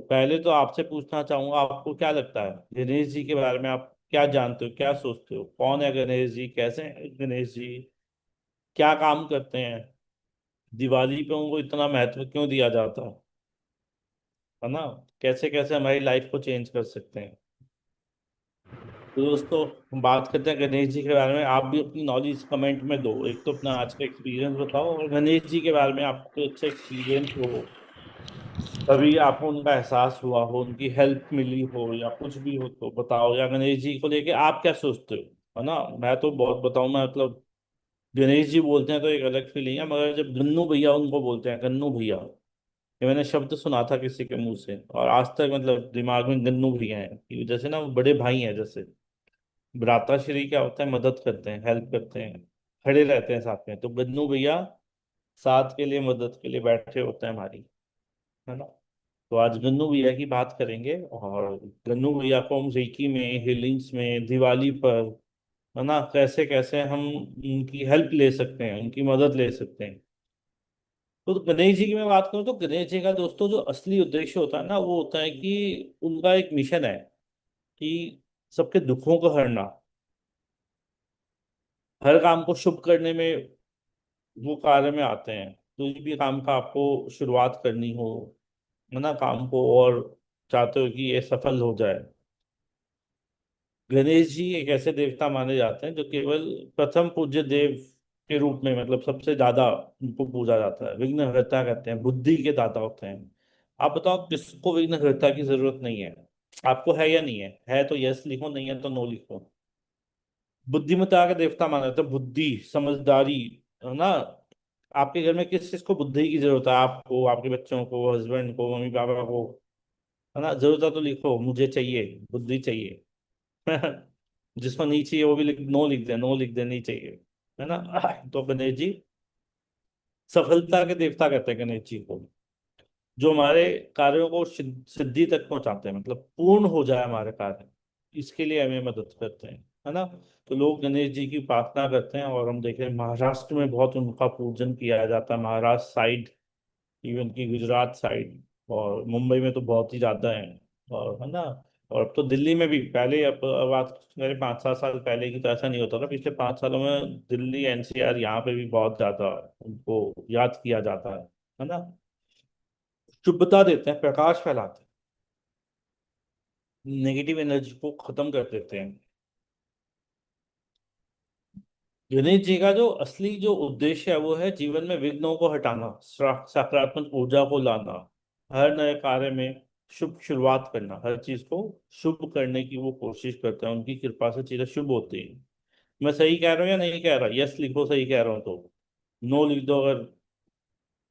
पहले तो आपसे पूछना चाहूंगा, आपको क्या लगता है गणेश जी के बारे में? आप क्या जानते हो, क्या सोचते हो? कौन है गणेश जी? कैसे हैं गणेश जी? क्या काम करते हैं? दिवाली पे उनको इतना महत्व क्यों दिया जाता है ना? कैसे कैसे हमारी लाइफ को चेंज कर सकते हैं? तो दोस्तों, हम बात करते हैं गणेश जी के बारे में। आप भी अपनी नॉलेज कमेंट में दो। एक तो अपना आज का एक्सपीरियंस बताओ, और गणेश जी के बारे में आपको कोई अच्छा एक्सपीरियंस हो, कभी आपको उनका एहसास हुआ हो, उनकी हेल्प मिली हो, या कुछ भी हो तो बताओ। या गणेश जी को लेके आप क्या सोचते हो, है ना? मैं तो बहुत बताऊं, मैं मतलब गणेश जी बोलते हैं तो एक अलग फीलिंग है, मगर जब गन्नू भैया उनको बोलते हैं, गन्नू भैया, ये मैंने शब्द सुना था किसी के मुंह से, और आज तक मतलब दिमाग में गन्नू भैया है कि जैसे ना वो बड़े भाई हैं। जैसे भ्राताश्री क्या होता है, मदद करते हैं, हेल्प करते हैं, खड़े रहते हैं साथ में, तो गन्नू भैया साथ के लिए, मदद के लिए बैठे होते हैं हमारी, है ना? तो आज गन्नू भैया की बात करेंगे, और गन्नू भैया को हम रेकी में, हीलिंग्स में, दिवाली पर, है ना, कैसे कैसे हम उनकी हेल्प ले सकते हैं, उनकी मदद ले सकते हैं। तो गणेश जी की मैं बात करूँ तो गणेश जी का दोस्तों जो असली उद्देश्य होता है ना, वो होता है कि उनका एक मिशन है कि सबके दुखों को हरना। हर काम को शुभ करने में वो कार्य में आते हैं। कोई भी काम का आपको शुरुआत करनी हो, है ना, काम को, और चाहते हो कि ये सफल हो जाए, गणेश जी एक ऐसे देवता माने जाते हैं जो केवल प्रथम पूज्य देव के रूप में, मतलब सबसे ज्यादा उनको पूजा जाता है। विघ्नहर्ता कहते हैं, बुद्धि के दाता होते हैं। आप बताओ किसको विघ्नहर्ता की जरूरत नहीं है? आपको है या नहीं है? है तो यस लिखो, नहीं है तो नो लिखो। बुद्धिमत्ता के देवता माने जाते हैं, बुद्धि, समझदारी, है ना? आपके घर में किस चीज को बुद्धि की जरूरत है? आपको, आपके बच्चों को, हस्बैंड को, मम्मी पापा को, है ना? जरूरत है तो लिखो, मुझे चाहिए, बुद्धि चाहिए। जिसको नहीं चाहिए वो भी नो लिख दे, नो लिख दे, नहीं चाहिए, है ना? तो गणेश जी सफलता के देवता कहते हैं गणेश जी को, जो हमारे कार्यों को सिद्धि तक पहुंचाते हैं, मतलब पूर्ण हो जाए हमारे कार्य, इसके लिए हमें मदद करते हैं, है ना? तो लोग गणेश जी की प्रार्थना करते हैं, और हम देखें महाराष्ट्र में बहुत उनका पूजन किया जाता है, महाराष्ट्र साइड, इवन की गुजरात साइड, और मुंबई में तो बहुत ही ज्यादा है, और है ना? और अब तो दिल्ली में भी, पहले अब बात मेरे 5-7 साल पहले की तो ऐसा नहीं होता था, पिछले 5 सालों में दिल्ली एनसीआर यहाँ पे भी बहुत ज्यादा उनको याद किया जाता है ना? शुभता देते हैं, प्रकाश फैलाते हैं, नेगेटिव एनर्जी को खत्म कर देते हैं। गणेश जी का जो असली जो उद्देश्य है वो है जीवन में विघ्नों को हटाना, सकारात्मक ऊर्जा को लाना, हर नए कार्य में शुभ शुरुआत करना, हर चीज को शुभ करने की वो कोशिश करते हैं। उनकी कृपा से चीजें शुभ होती हैं। मैं सही कह रहा हूँ या नहीं कह रहा? यस लिखो सही कह रहा हूँ तो, नो लिख दो अगर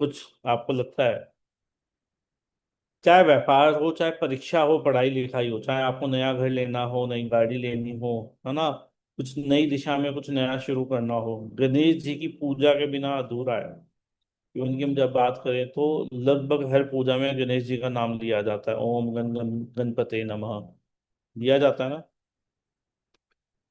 कुछ आपको लगता है। चाहे व्यापार हो, चाहे परीक्षा हो, पढ़ाई लिखाई हो, चाहे आपको नया घर लेना हो, नई गाड़ी लेनी हो, है ना, कुछ नई दिशा में कुछ नया शुरू करना हो, गणेश जी की पूजा के बिना अधूरा है। इवन की हम जब बात करें तो लगभग हर पूजा में गणेश जी का नाम लिया जाता है, ओम गण गणपते नमः दिया जाता है ना।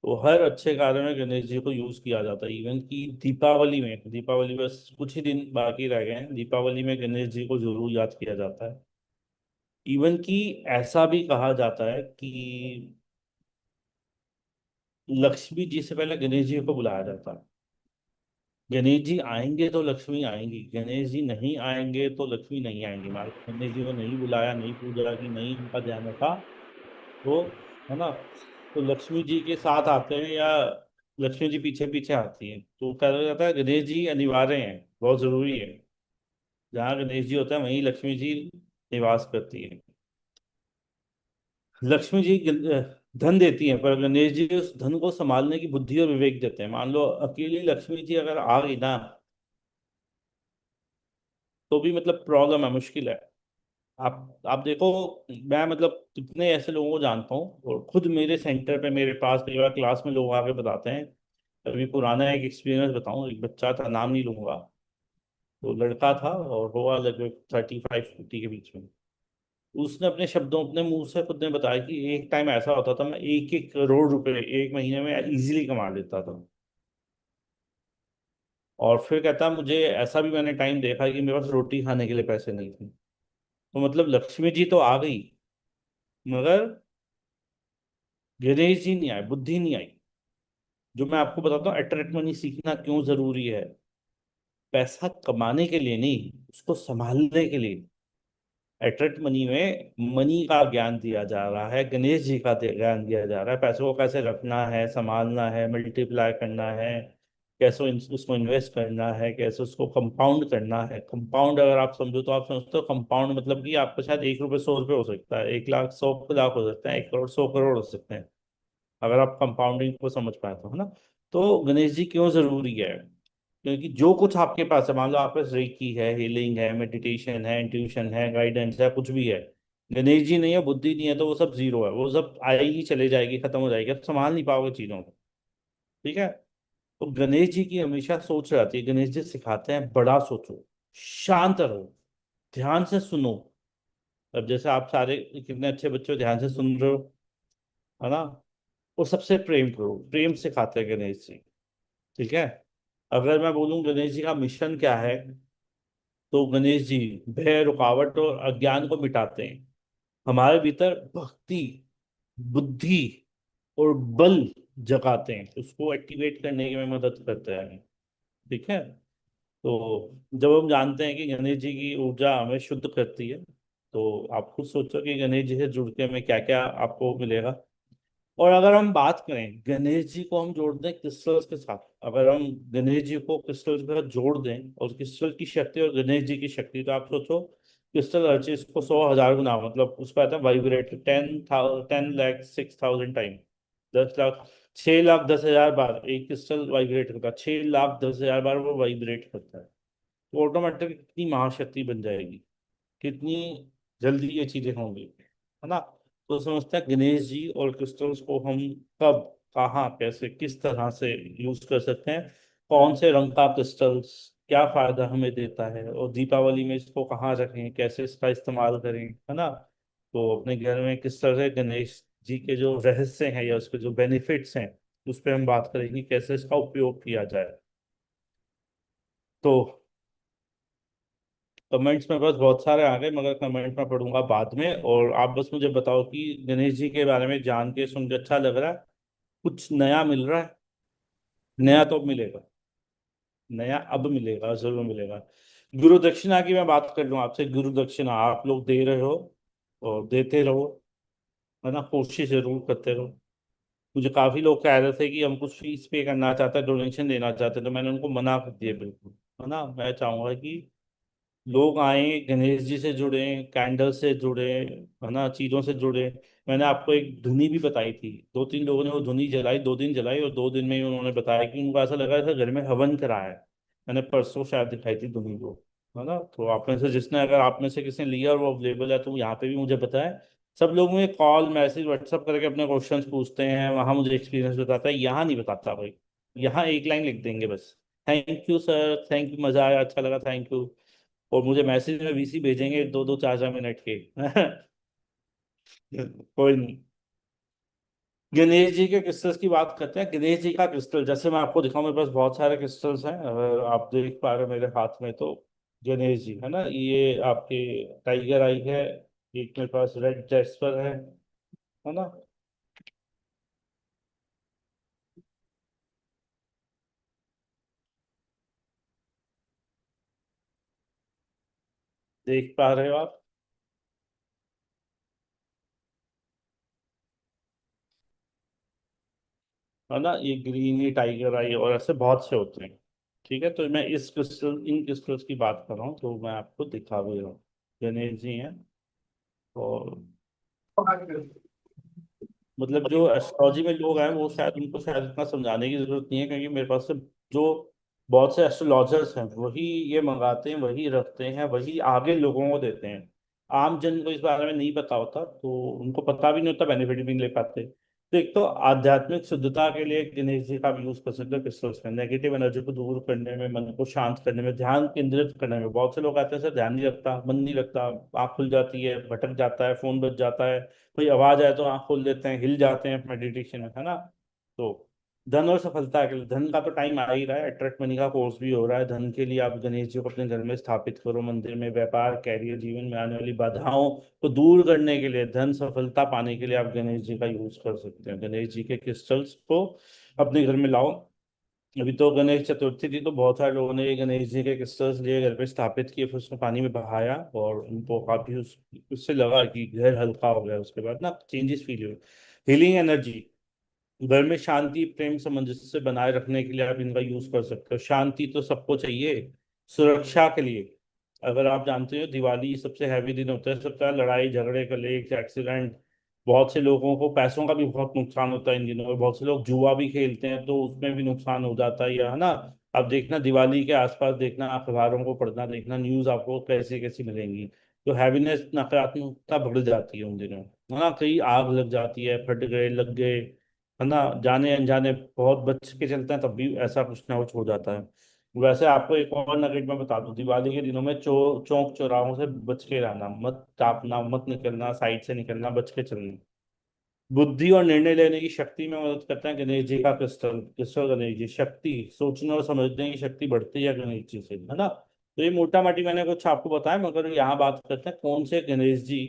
तो हर अच्छे कार्य में गणेश जी को यूज किया जाता है। इवन की दीपावली में, दीपावली बस कुछ ही दिन बाकी रह गए हैं, दीपावली में गणेश जी को जरूर याद किया जाता है। इवन की ऐसा भी कहा जाता है कि लक्ष्मी जी से पहले गणेश जी को बुलाया जाता है। गणेश जी आएंगे तो लक्ष्मी आएंगी, गणेश जी नहीं आएंगे तो लक्ष्मी नहीं आएंगी। मान लो गणेश जी को नहीं बुलाया, नहीं पूजा की, नहीं उनका ध्यान रखा, तो, है ना, तो लक्ष्मी जी के साथ आते हैं, या लक्ष्मी जी पीछे पीछे आती है। तो कहा जाता है गणेश जी अनिवार्य हैं, बहुत जरूरी है। जहाँ गणेश जी होता है वहीं लक्ष्मी जी निवास करती है। लक्ष्मी जी धन देती हैं, पर गणेश जी उस धन को संभालने की बुद्धि और विवेक देते हैं। मान लो अकेली लक्ष्मी जी अगर आ गई ना, तो भी मतलब प्रॉब्लम है, मुश्किल है। आप देखो, मैं मतलब कितने ऐसे लोगों को जानता हूँ, और खुद मेरे सेंटर पे, मेरे पास कई बार क्लास में लोग आके बताते हैं। अभी पुराना एक एक्सपीरियंस बताऊं, एक बच्चा था, नाम नहीं लूंगा, तो लड़का था और होगा लगभग 35-40 के बीच में। उसने अपने शब्दों, अपने मुंह से खुद ने बताया कि एक टाइम ऐसा होता था मैं 1-1 करोड़ रुपए एक महीने में इजीली कमा लेता था। और फिर कहता मुझे ऐसा भी मैंने टाइम देखा कि मेरे पास रोटी खाने के लिए पैसे नहीं थे। तो मतलब लक्ष्मी जी तो आ गई, मगर गणेश जी नहीं आए, बुद्धि नहीं आई। जो मैं आपको बताता हूँ, अट्रैक्ट मनी सीखना क्यों जरूरी है। पैसा कमाने के लिए नहीं, उसको संभालने के लिए। अट्रैक्ट मनी में मनी का ज्ञान दिया जा रहा है, गणेश जी का ज्ञान दिया जा रहा है। पैसों को कैसे रखना है, संभालना है, मल्टीप्लाई करना है, कैसे उसको इन्वेस्ट करना है, कैसे उसको कंपाउंड करना है। कंपाउंड अगर आप समझो तो आप समझते हो कंपाउंड मतलब कि आपका शायद 1 रुपये 100 रुपये हो सकता है, 1 लाख 100 लाख हो सकता है, 1 करोड़ 100 करोड़ हो सकते हैं, अगर आप कंपाउंडिंग को समझ पाए तो, है ना। तो गणेश जी क्यों जरूरी है? क्योंकि जो कुछ आपके पास है, मान लो आपके पास रेकी है, हीलिंग है, मेडिटेशन है, इंट्यूशन है, गाइडेंस है, कुछ भी है, गणेश जी नहीं है, बुद्धि नहीं है, तो वो सब जीरो है, वो सब आएगी चले जाएगी, खत्म हो जाएगी, आप संभाल नहीं पाओगे चीजों को। ठीक है। तो गणेश जी की हमेशा सोच रहती है, गणेश जी सिखाते हैं बड़ा सोचो, शांत रहो, ध्यान से सुनो। अब जैसे आप सारे कितने अच्छे बच्चे हो, ध्यान से सुन रहे हो, है ना। और सबसे प्रेम करो, प्रेम सिखाते हैं गणेश जी। ठीक है। अगर मैं बोलूं गणेश जी का मिशन क्या है, तो गणेश जी भय, रुकावट और अज्ञान को मिटाते हैं, हमारे भीतर भक्ति, बुद्धि और बल जगाते हैं, उसको एक्टिवेट करने में मदद करते हैं। ठीक है। तो जब हम जानते हैं कि गणेश जी की ऊर्जा हमें शुद्ध करती है, तो आप खुद सोचो कि गणेश जी से जुड़ के हमें क्या क्या आपको मिलेगा। और अगर हम बात करें, गणेश जी को हम जोड़ दें क्रिस्टल्स के साथ, अगर हम गणेश जी को क्रिस्टल्स के साथ जोड़ दें, और क्रिस्टल की शक्ति और गणेश जी की शक्ति, तो आप सोचो क्रिस्टल हर चीज को 100,000 गुना, मतलब उस पर आता है वाइब्रेट 10 लाख 6,000 टाइम, 10 लाख 6,10,000 बार एक क्रिस्टल वाइब्रेट करता है, 6,10,000 बार वो वाइब्रेट करता है। तो ऑटोमेटिक कितनी महाशक्ति बन जाएगी, कितनी जल्दी ये चीजें होंगी, है ना। तो समझते हैं गणेश जी और क्रिस्टल्स को हम कब, कहाँ, कैसे, किस तरह से यूज कर सकते हैं, कौन से रंग का क्रिस्टल्स क्या फायदा हमें देता है, और दीपावली में इसको कहाँ रखें, कैसे इसका इस्तेमाल करें, है ना। तो अपने घर में किस तरह से गणेश जी के जो रहस्य हैं या उसके जो बेनिफिट्स हैं, उस पर हम बात करेंगे, कैसे इसका उपयोग किया जाए। तो कमेंट्स में बस बहुत सारे आ गए, मगर कमेंट में पढ़ूंगा बाद में, और आप बस मुझे बताओ कि गणेश जी के बारे में जान के सुन के अच्छा लग रहा है, कुछ नया मिल रहा है? नया तो अब मिलेगा, नया अब मिलेगा, जरूर मिलेगा। गुरु दक्षिणा की मैं बात कर लूँ आपसे, गुरु दक्षिणा आप लोग दे रहे हो और देते रहो, है ना, कोशिश जरूर करते रहो। मुझे काफी लोग कह रहे थे कि हम कुछ फीस पे करना चाहते हैं, डोनेशन देना चाहते हैं, तो मैंने उनको मना कर दिया बिल्कुल, है ना। मैं चाहूंगा कि लोग आए, गणेश जी से जुड़े, कैंडल से जुड़े, है ना, चीजों से जुड़े। मैंने आपको एक धुनी भी बताई थी, 2-3 लोगों ने वो धुनी जलाई, 2 दिन जलाई, और 2 दिन में ही उन्होंने बताया कि उनको ऐसा लगा था घर में हवन कराया है। मैंने परसों शायद दिखाई थी धुनी को, है ना। तो आप में से जिसने, अगर आप में से किसी ने लिया और वो अवेलेबल है, तो यहाँ पे भी मुझे बताया। सब लोग मुझे कॉल मैसेज व्हाट्सअप करके अपने क्वेश्चंस पूछते हैं, वहां मुझे एक्सपीरियंस बताता है, यहाँ नहीं बताता भाई। यहाँ एक लाइन लिख देंगे बस, thank you sir, thank you, मजा आया, अच्छा लगा, थैंक यू। और मुझे मैसेज में वीसी भेजेंगे 2-2 4-4 मिनट के। कोई नहीं। गणेश जी के क्रिस्टल्स की बात करते हैं। गणेश जी का क्रिस्टल जैसे मैं आपको दिखाऊं, मेरे पास बहुत सारे क्रिस्टल्स हैं, अगर आप देख पा रहे हो मेरे हाथ में, तो गणेश जी, है ना, ये आपके टाइगर आई है, एक मेरे पास रेड जैस्पर है ना। देख पा रहे हो आप, है ना, ये ग्रीन ही टाइगर आई, और ऐसे बहुत से होते हैं। ठीक है। तो मैं इस क्रिस्टल, इन क्रिस्टल्स की बात कर रहा हूँ, तो मैं आपको दिखा भी रहा हूँ। गणेश जी हैं, और मतलब जो एस्ट्रोलॉजी में लोग हैं, वो शायद, उनको शायद इतना समझाने की जरूरत नहीं है, क्योंकि मेरे पास से जो बहुत से एस्ट्रोलॉजर्स हैं, वही ये मंगाते हैं, वही रखते हैं, वही आगे लोगों को देते हैं। आम जन को इस बारे में नहीं पता होता, तो उनको पता भी नहीं होता, बेनिफिट भी नहीं ले पाते। तो एक तो आध्यात्मिक शुद्धता के लिए गणेश जी का यूज कर सकते हो क्रिस्टल्स में, नेगेटिव एनर्जी को दूर करने में, मन को शांत करने में, ध्यान केंद्रित करने में। बहुत से लोग आते हैं सर, ध्यान नहीं लगता, मन नहीं लगता, आँख खुल जाती है, भटक जाता है, फोन बज जाता है, कोई आवाज आए तो आँख खोल लेते हैं, हिल जाते हैं मेडिटेशन में, है ना। तो धन और सफलता के लिए, धन का तो टाइम आ ही रहा है, अट्रैक्ट मनी का कोर्स भी हो रहा है। धन के लिए आप गणेश जी को अपने घर में स्थापित करो, मंदिर में। व्यापार, कैरियर, जीवन में आने वाली बाधाओं को दूर करने के लिए, धन सफलता पाने के लिए आप गणेश जी का यूज कर सकते हैं। गणेश जी के क्रिस्टल्स को अपने घर में लाओ। अभी तो गणेश चतुर्थी थी, तो बहुत सारे लोगों ने ये गणेश जी के क्रिस्टल्स लिए, घर पे स्थापित किए, फिर उसको पानी में बहाया, और उनको काफी उससे लगा कि घर हल्का हो गया। उसके बाद ना चेंजेस फील हुए। हीलिंग एनर्जी, घर में शांति, प्रेम, सामंजस्य बनाए रखने के लिए आप इनका यूज कर सकते हो। शांति तो सबको चाहिए। सुरक्षा के लिए, अगर आप जानते हो दिवाली सबसे हैवी दिन होता है, सबसे ज्यादा लड़ाई झगड़े, कलेश, एक्सीडेंट, बहुत से लोगों को पैसों का भी बहुत नुकसान होता है इन दिनों, और बहुत से लोग जुआ भी खेलते हैं तो उसमें भी नुकसान हो जाता है, या है ना। अब देखना दिवाली के आसपास, देखना अखबारों को पढ़ना, देखना न्यूज आपको कैसी कैसी मिलेंगी। तो हैवीनेस, नकारात्मकता बढ़ जाती है उन दिनों, है ना। कहीं आग लग जाती है, फट गए, लग गए, है ना। जाने अनजाने बहुत बच के चलते हैं, तब भी ऐसा कुछ ना कुछ हो जाता है। वैसे आपको एक और नगेट मैं बता दूं, दिवाली के दिनों में चौक चौराहों से बच के रहना, मत टापना, मत निकलना, साइड से निकलना, बच के चलना। बुद्धि और निर्णय लेने की शक्ति में मदद करता है गणेश जी का क्रिस्टल। क्रिस्टल गणेश जी, शक्ति, सोचने और समझने की शक्ति बढ़ती है गणेश जी से, है ना। तो ये मोटा माटी मैंने कुछ आपको बताया, मगर यहाँ बात करते हैं कौन से गणेश जी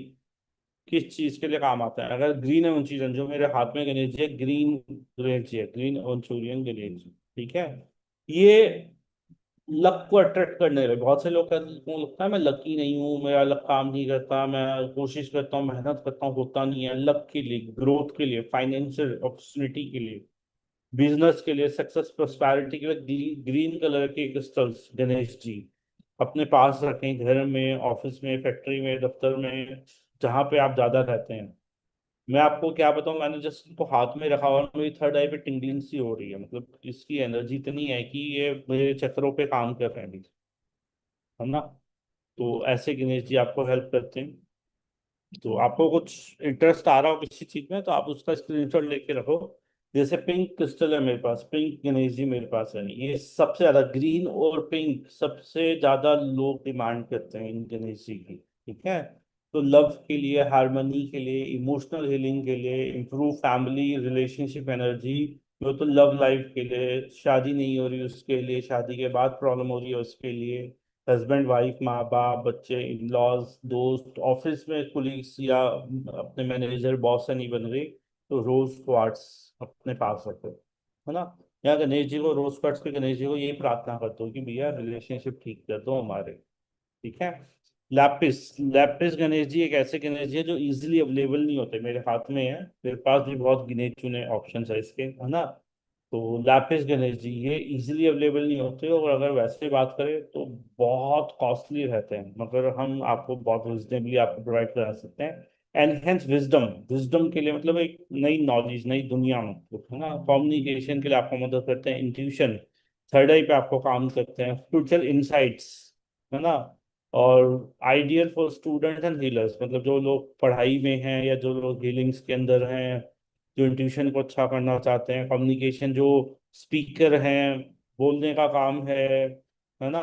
किस चीज के लिए काम आता है। अगर ग्रीन मंचूरियन, जो मेरे हाथ में गणेश जी है, ग्रीन गणेश जी है, ग्रीन मंचूरियन गणेश जी, ठीक है। ये लक को अट्रैक्ट करने लगे। बहुत से लोग को लगता है मैं लकी नहीं हूँ, मेरा लक काम नहीं करता, मैं कोशिश करता हूँ, मेहनत करता हूँ, होता नहीं है। लक के लिए, ग्रोथ के लिए, फाइनेंशियल अपॉर्चुनिटी के लिए, बिजनेस के लिए, सक्सेस प्रोस्पैरिटी के लिए ग्रीन कलर के क्रिस्टल्स गणेश जी अपने पास रखें, घर में, ऑफिस में, फैक्ट्री में, दफ्तर में, जहाँ पे आप ज्यादा रहते हैं। मैं आपको क्या बताऊं, मैंने जस्ट इनको हाथ में रखा और मेरी थर्ड आई पे टिंगलिंग सी हो रही है, मतलब इसकी एनर्जी इतनी है कि ये मेरे चक्रों पे काम कर रहे हैं अभी, है ना। तो ऐसे गणेश जी आपको हेल्प करते हैं। तो आपको कुछ इंटरेस्ट आ रहा हो किसी चीज में, तो आप उसका स्क्रीनशॉट लेके रखो। जैसे पिंक क्रिस्टल है मेरे पास, पिंक गणेश जी मेरे पास है, ये सबसे ज्यादा, ग्रीन और पिंक सबसे ज्यादा लोग डिमांड करते हैं इन गणेश जी की, ठीक है। तो लव के लिए, हार्मनी के लिए, इमोशनल हीलिंग के लिए, इम्प्रूव फैमिली रिलेशनशिप एनर्जी, जो तो लव लाइफ के लिए, शादी नहीं हो रही उसके लिए, शादी के बाद प्रॉब्लम हो रही है उसके लिए, हस्बैंड वाइफ, माँ बाप, बच्चे, इन लॉज, दोस्त, ऑफिस में कुलीग्स, या अपने मैनेजर बॉस से नहीं बन रही, तो रोज क्वार्ट्स अपने पास रखो, है ना। या गणेश जी को, रोज क्वार्ट्स के गणेश जी को यही प्रार्थना करते हो कि भैया रिलेशनशिप ठीक कर दो हमारे, ठीक है। लैपिस, लैपिस गणेश जी एक ऐसे गणेश जी है जो इजीली अवेलेबल नहीं होते, मेरे हाथ में है, मेरे पास भी बहुत गिने चुने ऑप्शंस है इसके, है ना। तो लैपिस गणेश जी ये इजीली अवेलेबल नहीं होते, और अगर वैसे बात करें तो बहुत कॉस्टली रहते हैं, मगर हम आपको बहुत रिजनेबली आपको प्रोवाइड करा सकते हैं। एनहेंस विजडम, विजडम के लिए मतलब एक नई नॉलेज, नई दुनिया, मतलब है ना। कम्युनिकेशन के लिए आपको मदद करते हैं। इंट्यूशन, थर्ड आई पे आपको काम करते हैं। फ्यूचर इनसाइट्स, है ना। और ideal for students and healers, मतलब जो लोग पढ़ाई में हैं या जो लोग हीलिंग्स के अंदर हैं, जो इंट्यूशन को अच्छा करना चाहते हैं, कम्युनिकेशन, जो स्पीकर हैं, बोलने का काम है ना।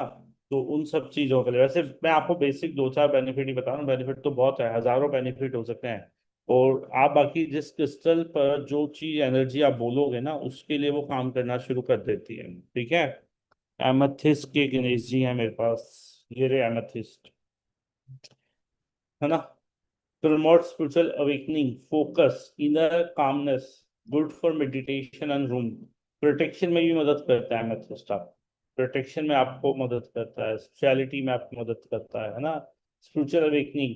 तो उन सब चीज़ों के लिए, वैसे मैं आपको बेसिक दो चार बेनिफिट ही बता रहा हूँ, बेनिफिट तो बहुत है, हजारों बेनिफिट हो सकते हैं। और आप बाकी जिस क्रिस्टल पर जो चीज एनर्जी आप बोलोगे ना, उसके लिए वो काम करना शुरू कर देती है, ठीक है। एमेथिस्ट के गणेश जी हैं मेरे पास, ये रहे एमेथिस्ट, है ना। Promote spiritual awakening, focus, inner calmness, good for meditation and room. Protection में भी मदद करता है एमेथिस्ट, आप प्रोटेक्शन में आपको मदद करता है, स्पेशलिटी में आपको मदद करता है ना। स्पिरिचुअल अवेकनिंग,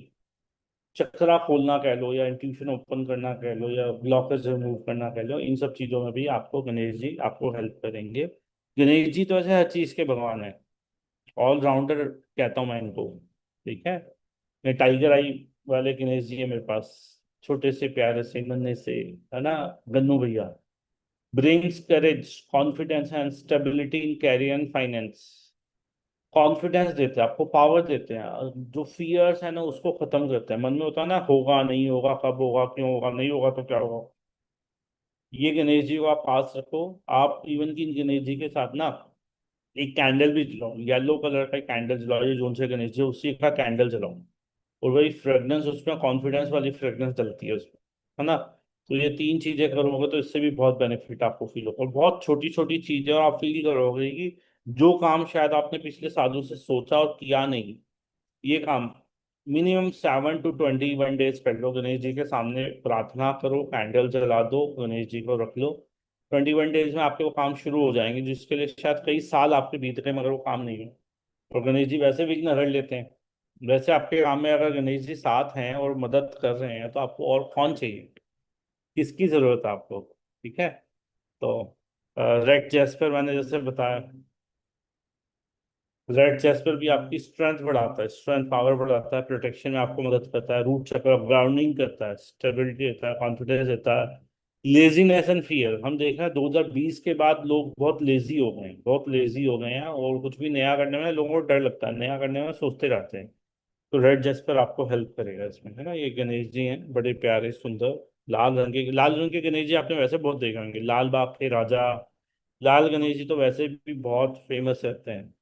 चक्रा खोलना कह लो, या इंट्यूशन ओपन करना कह लो, या ब्लॉकेज रिमूव करना कह लो, इन सब चीजों में भी आपको गणेश जी आपको हेल्प करेंगे। गणेश जी तो ऐसे हर चीज के भगवान है, ऑलराउंडर कहता हूँ मैं इनको, ठीक है। ये टाइगर आई वाले गणेश जी है मेरे पास, छोटे से प्यारे से नन्हे से, है ना। गन्नू भैया, brings courage, confidence and stability in career and finance. Confidence देते हैं आपको, पावर देते हैं, जो फियर्स है ना उसको खत्म करते हैं। मन में होता है ना, होगा नहीं होगा, कब होगा, क्यों होगा, नहीं होगा तो क्या होगा। ये गणेश जी को आप पास रखो। आप इवन की इन गणेश जी के साथ ना एक कैंडल भी जलाओ, येलो कलर का कैंडल जलाओ, ये जोन से गणेश जी उसी का कैंडल जलाओ, और वही फ्रेग्रेंस उसमें, कॉन्फिडेंस वाली फ्रेग्रेंस डलती है उसमें, है ना। तो ये तीन चीजें करोगे तो इससे भी बहुत बेनिफिट आपको फील होगा, और बहुत छोटी छोटी चीजें, और आप फील करोगे कि जो काम शायद आपने पिछले सालों से सोचा और किया नहीं, ये काम मिनिमम 7 to 21 डेज कर लो। गणेश जी के सामने प्रार्थना करो, कैंडल जला दो, गणेश जी को रख लो। 21 डेज में आपके वो काम शुरू हो जाएंगे, जिसके लिए शायद कई साल आपके बीत गए मगर वो काम नहीं हो। और गणेश जी वैसे विघ्न हर लेते हैं। वैसे आपके काम में अगर गणेश जी साथ हैं और मदद कर रहे हैं तो आपको और कौन चाहिए, किसकी जरूरत है आपको। ठीक है। तो रेड जेस्पर मैंने जैसे बताया, रेड जेस्पर भी आपकी स्ट्रेंथ बढ़ाता है, स्ट्रेंथ पावर बढ़ाता है, प्रोटेक्शन में आपको मदद करता है, रूट चक्र ग्राउंडिंग करता है, स्टेबिलिटी देता है, कॉन्फिडेंस देता है। लेजीनेस एंड फियर, हम देख रहे हैं 2020 के बाद लोग बहुत लेजी हो गए हैं, बहुत लेजी हो गए हैं, और कुछ भी नया करने में लोगों को डर लगता है, नया करने में सोचते रहते हैं। तो रेड जेस्पर आपको हेल्प करेगा इसमें, है ना। ये गणेश जी हैं, बड़े प्यारे सुंदर लाल रंग के गणेश जी आपने वैसे बहुत देखे होंगे, लाल बाग के राजा। लाल गणेश जी तो वैसे भी बहुत फेमस रहते हैं।